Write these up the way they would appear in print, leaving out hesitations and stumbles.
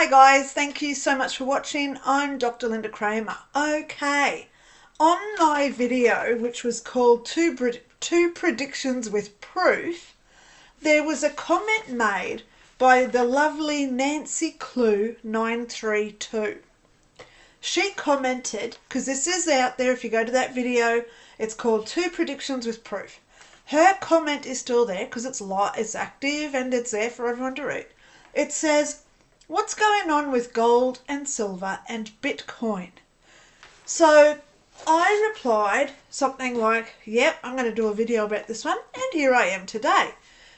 Hi guys, thank you so much for watching. I'm Dr. Lynda Cramer. Okay, on my video, which was called Two Predictions with Proof, there was a comment made by the lovely Nancy Clue 932. She commented, because this is out there, if you go to that video, it's called Two Predictions with Proof. Her comment is still there because it's active and it's there for everyone to read. It says, what's going on with gold and silver and Bitcoin? So I replied something like, yep, I'm going to do a video about this one, and here I am today.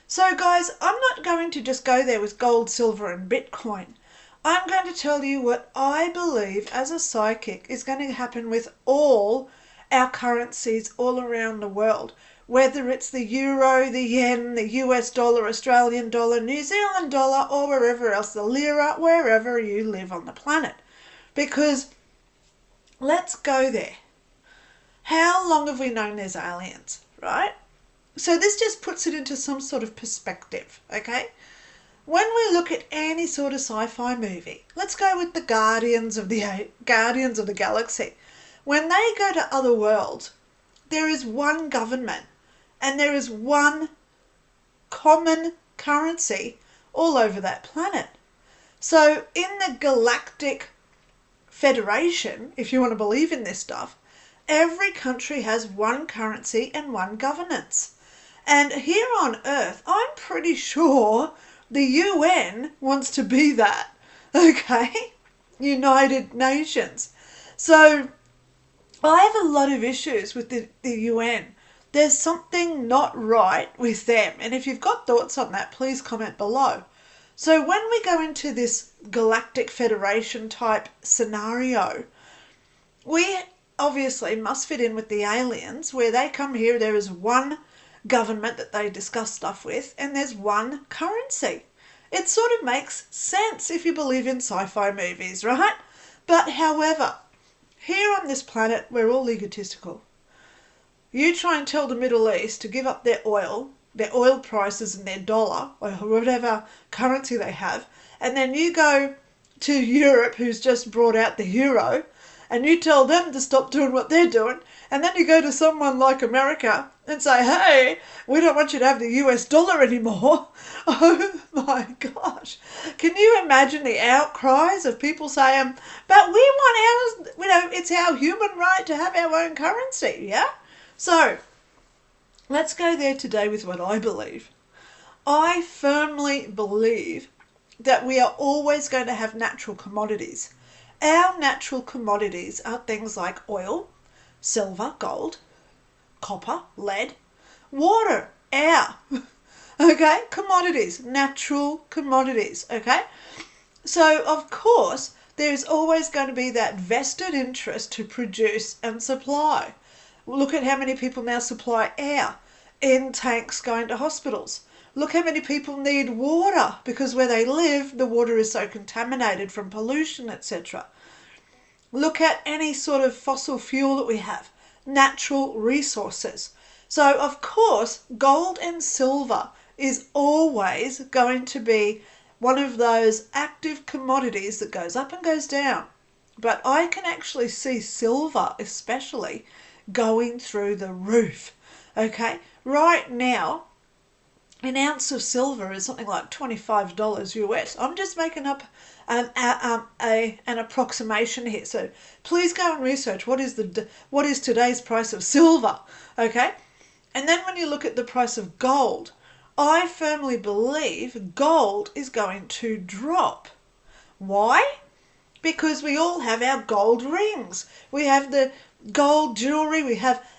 So guys, I'm not going to just go there with gold, silver and Bitcoin. I'm going to tell you what I believe as a psychic is going to happen with all our currencies all around the world. Whether it's the euro, the yen, the US dollar, Australian dollar, New Zealand dollar, or wherever else, the lira, wherever you live on the planet. Because let's go there. How long have we known there's aliens, right? So this just puts it into some sort of perspective, okay? When we look at any sort of sci-fi movie, let's go with the Guardians of the Galaxy. When they go to other worlds, there is one government and there is one common currency all over that planet. So in the Galactic Federation, if you want to believe in this stuff, every country has one currency and one governance. And here on Earth, I'm pretty sure the UN wants to be that, okay? United Nations. So I have a lot of issues with the UN. There's something not right with them. And if you've got thoughts on that, please comment below. So when we go into this Galactic Federation type scenario, we obviously must fit in with the aliens, where they come here, there is one government that they discuss stuff with, and there's one currency. It sort of makes sense if you believe in sci-fi movies, right? But however, here on this planet, we're all egotistical. You try and tell the Middle East to give up their oil prices and their dollar, or whatever currency they have, and then you go to Europe, who's just brought out the euro, and you tell them to stop doing what they're doing, and then you go to someone like America and say, hey, we don't want you to have the US dollar anymore. Oh my gosh. Can you imagine the outcries of people saying, but we want ours, it's our human right to have our own currency, yeah? So let's go there today with what I believe. I firmly believe that we are always going to have natural commodities. Our natural commodities are things like oil, silver, gold, copper, lead, water, air, okay? Commodities, natural commodities, okay? So, of course, there's always going to be that vested interest to produce and supply. Look at how many people now supply air in tanks going to hospitals. Look how many people need water because where they live, the water is so contaminated from pollution, etc. Look at any sort of fossil fuel that we have, natural resources. So, of course, gold and silver is always going to be one of those active commodities that goes up and goes down. But I can actually see silver especially going through the roof, okay? Right now, an ounce of silver is something like $25 US. I'm just making up an approximation here. So please go and research what is today's price of silver, okay? And then when you look at the price of gold, I firmly believe gold is going to drop. Why? Because we all have our gold rings. We have the gold jewelry.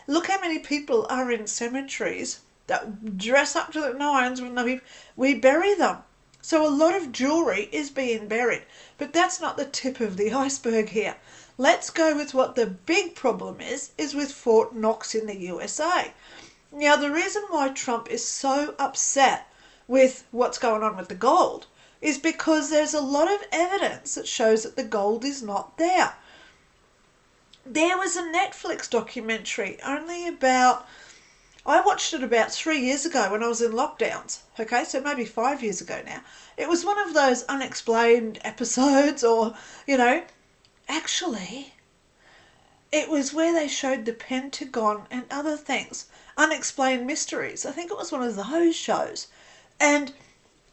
Look how many people are in cemeteries that dress up to the nines when we bury them. So a lot of jewelry is being buried. But that's not the tip of the iceberg here. Let's go with what the big problem is with Fort Knox in the USA. Now, the reason why Trump is so upset with what's going on with the gold is because there's a lot of evidence that shows that the gold is not there. There was a Netflix documentary only about, I watched it about 3 years ago when I was in lockdowns. Okay, so maybe 5 years ago now. It was one of those unexplained episodes, or, actually, it was where they showed the Pentagon and other things, unexplained mysteries. I think it was one of those shows. And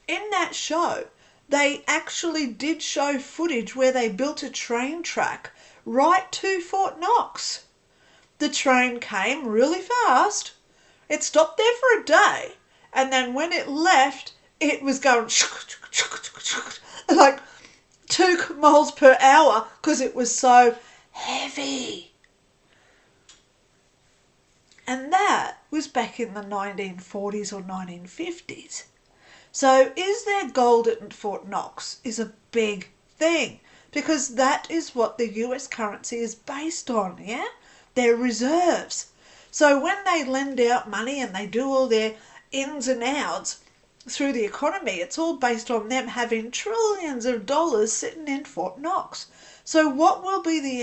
in that show, they actually did show footage where they built a train track right to Fort Knox. The train came really fast. It stopped there for a day. And then when it left, it was going like 2 miles per hour because it was so heavy. And that was back in the 1940s or 1950s. So is there gold at Fort Knox is a big thing, because that is what the US currency is based on, yeah? Their reserves. So when they lend out money and they do all their ins and outs through the economy, it's all based on them having trillions of dollars sitting in Fort Knox. So what will be the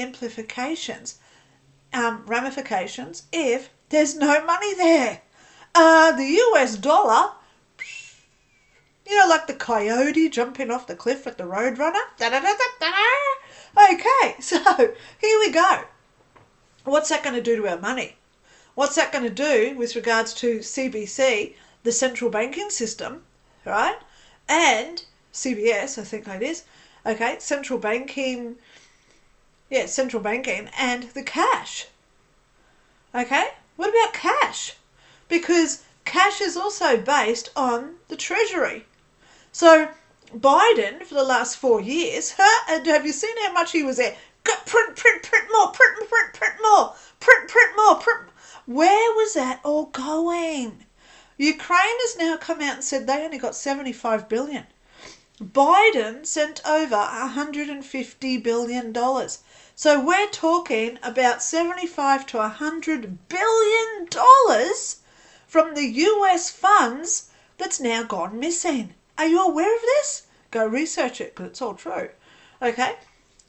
ramifications if there's no money there? The US dollar, like the coyote jumping off the cliff at the Roadrunner. Okay, so here we go. What's that going to do to our money? What's that going to do with regards to CBC, the central banking system, right? And CBS, I think it is. Okay, central banking and the cash. Okay, what about cash? Because cash is also based on the Treasury. So Biden, for the last 4 years, have you seen how much he was there? Print more, print more, print more. Where was that all going? Ukraine has now come out and said they only got 75 billion. Biden sent over $150 billion. So we're talking about 75 to $100 billion from the US funds that's now gone missing. Are you aware of this? Go research it, because it's all true. Okay,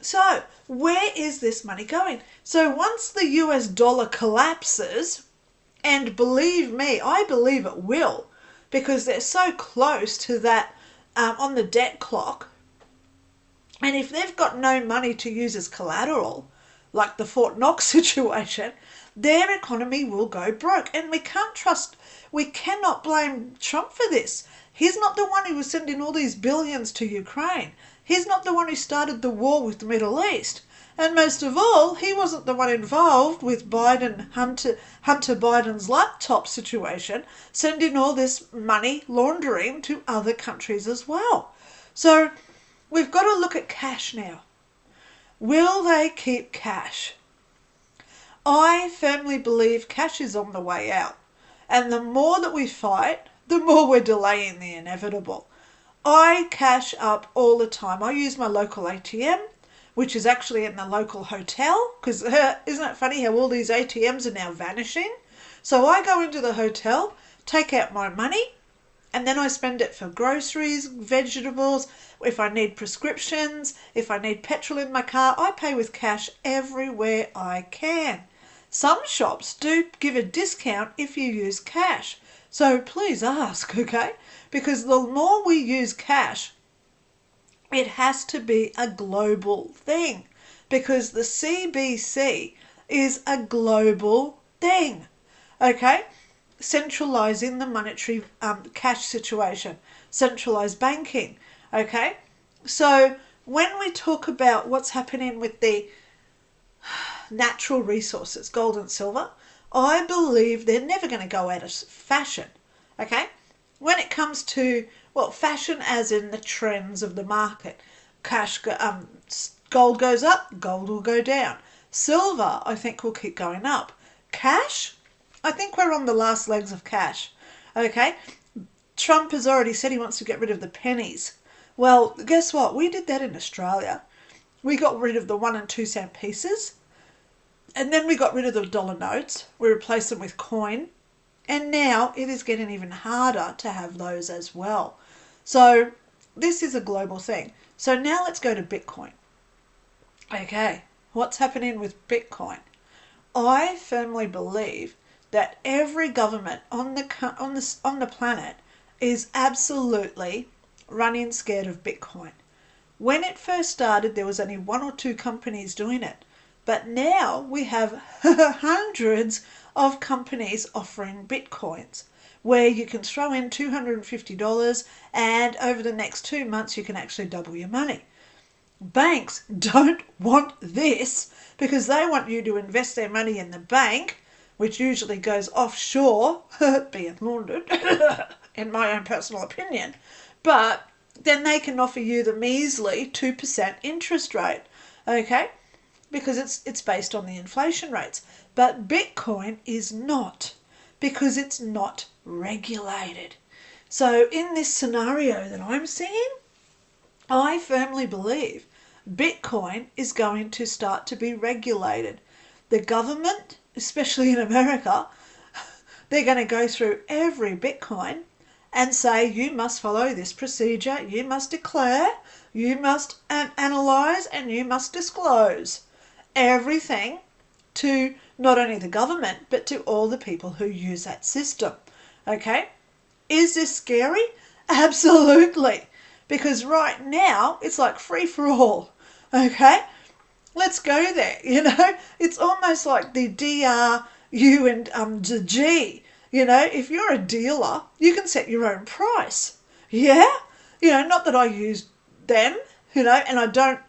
so where is this money going? So once the US dollar collapses, and believe me, I believe it will, because they're so close to that on the debt clock, and if they've got no money to use as collateral, like the Fort Knox situation, their economy will go broke. And we cannot blame Trump for this. He's not the one who was sending all these billions to Ukraine. He's not the one who started the war with the Middle East. And most of all, he wasn't the one involved with Hunter Biden's laptop situation, sending all this money laundering to other countries as well. So we've got to look at cash now. Will they keep cash? I firmly believe cash is on the way out. And the more that we fight, the more we're delaying the inevitable. I cash up all the time. I use my local ATM, which is actually in the local hotel, because isn't it funny how all these ATMs are now vanishing? So I go into the hotel, take out my money, and then I spend it for groceries, vegetables, if I need prescriptions, if I need petrol in my car. I pay with cash everywhere I can. Some shops do give a discount if you use cash. So please ask, okay? Because the more we use cash, it has to be a global thing, because the CBC is a global thing, okay? Centralising the monetary cash situation, centralised banking, okay? So when we talk about what's happening with the natural resources, gold and silver, I believe they're never going to go out of fashion, okay? When it comes to, fashion as in the trends of the market, gold goes up, gold will go down. Silver, I think, will keep going up. Cash, I think we're on the last legs of cash, okay? Trump has already said he wants to get rid of the pennies. Well, guess what? We did that in Australia. We got rid of the 1 and 2 cent pieces, and then we got rid of the dollar notes. We replaced them with coin. And now it is getting even harder to have those as well. So this is a global thing. So now let's go to Bitcoin. Okay, what's happening with Bitcoin? I firmly believe that every government on the planet is absolutely running scared of Bitcoin. When it first started, there was only one or two companies doing it. But now we have hundreds of companies offering Bitcoins where you can throw in $250 and over the next 2 months you can actually double your money. Banks don't want this because they want you to invest their money in the bank, which usually goes offshore, being laundered, in my own personal opinion. But then they can offer you the measly 2% interest rate, okay? Because it's based on the inflation rates. But Bitcoin is not, because it's not regulated. So in this scenario that I'm seeing, I firmly believe Bitcoin is going to start to be regulated. The government, especially in America, they're going to go through every Bitcoin and say, you must follow this procedure, you must declare, you must analyse, and you must disclose everything to not only the government, but to all the people who use that system. Okay? Is this scary? Absolutely. Because right now, it's like free for all. Okay? Let's go there, It's almost like the DRU and the G. If you're a dealer, you can set your own price. Yeah? Not that I use them, and I don't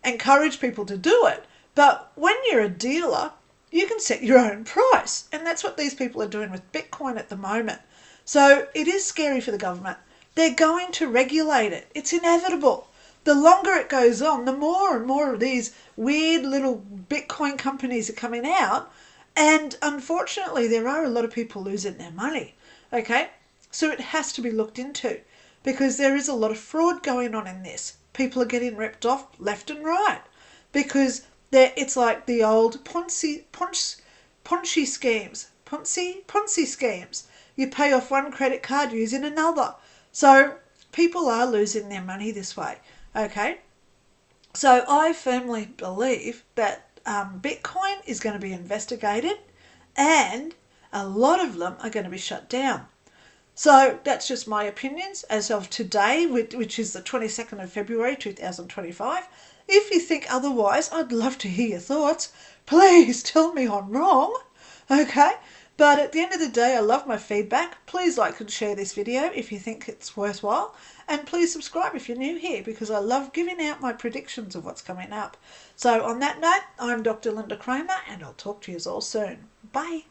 encourage people to do it. But when you're a dealer, you can set your own price. And that's what these people are doing with Bitcoin at the moment. So it is scary for the government. They're going to regulate it. It's inevitable. The longer it goes on, the more and more of these weird little Bitcoin companies are coming out. And unfortunately, there are a lot of people losing their money. Okay? So it has to be looked into because there is a lot of fraud going on in this. People are getting ripped off left and right because it's like the old Ponzi schemes. Ponzi schemes. You pay off one credit card using another. So people are losing their money this way. Okay? So I firmly believe that Bitcoin is going to be investigated and a lot of them are going to be shut down. So that's just my opinions as of today, which is the 22nd of February 2025. If you think otherwise, I'd love to hear your thoughts. Please tell me I'm wrong, okay? But at the end of the day, I love my feedback. Please like and share this video if you think it's worthwhile. And please subscribe if you're new here because I love giving out my predictions of what's coming up. So on that note, I'm Dr. Lynda Cramer and I'll talk to you all soon. Bye.